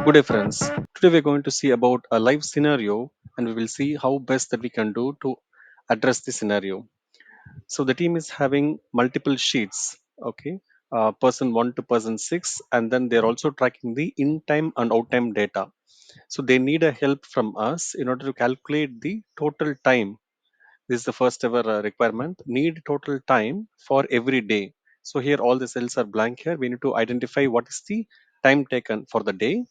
Good day, friends. Today we're going to see about a live scenario and we will see how best that we can do to address the scenario. So the team is having multiple sheets, okay, person 1 to person 6, and then they're also tracking the in time and out time data. So they need a help from us in order to calculate the total time. This is the first ever requirement. Need total time for every day. So here all the cells are blank here. We need to identify what is the time taken for the day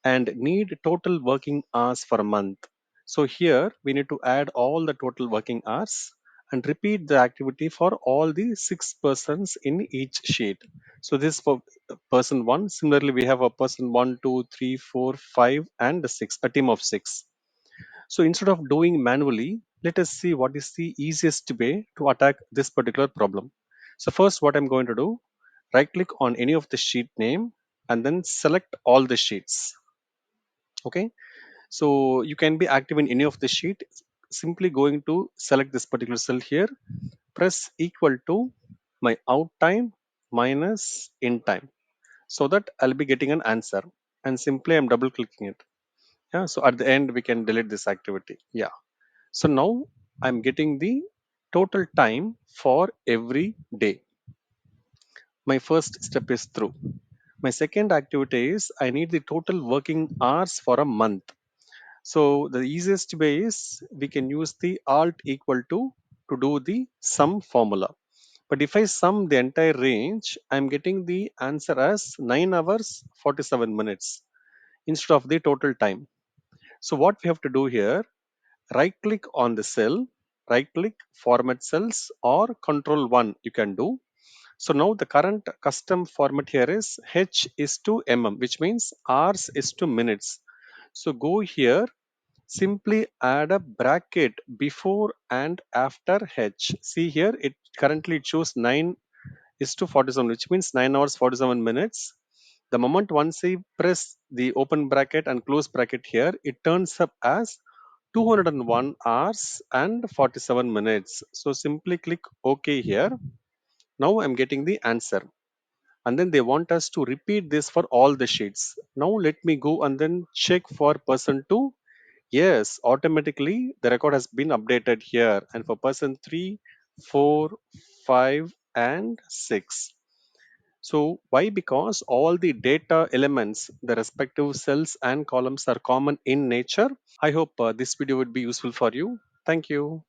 and need total working hours for a month. So here we need to add all the total working hours and repeat the activity for all the 6 persons in each sheet. So this for person one. Similarly, we have a person one, two, three, four, five, and six, a team of six. So instead of doing manually, let us see what is the easiest way to attack this particular problem. So first, what I'm going to do, right click on any of the sheet name and then select all the sheets. Okay, so you can be active in any of the sheet. Simply going to select this particular cell here, press equal to my out time minus in time, so that I'll be getting an answer. And simply I'm double clicking it. Yeah, so at the end we can delete this activity. Yeah, so now I'm getting the total time for every day. My first step is through. My second activity is I need the total working hours for a month. So the easiest way is we can use the alt equal to do the sum formula. But if I sum the entire range, I'm getting the answer as 9 hours 47 minutes instead of the total time. So what we have to do here, right click on the cell, right click format cells or control 1 you can do. So now the current custom format here is H is to mm, which means hours is to minutes. So go here, simply add a bracket before and after H. See here, it currently shows 9 is to 47, which means 9 hours 47 minutes. The moment once I press the open bracket and close bracket here, it turns up as 201 hours and 47 minutes. So simply click OK here. Now I'm getting the answer. And then they want us to repeat this for all the sheets. Now let me go and then check for person 2. Yes, automatically the record has been updated here. And for person 3, 4, 5, and 6. So why? Because all the data elements, the respective cells and columns are common in nature. I hope this video would be useful for you. Thank you.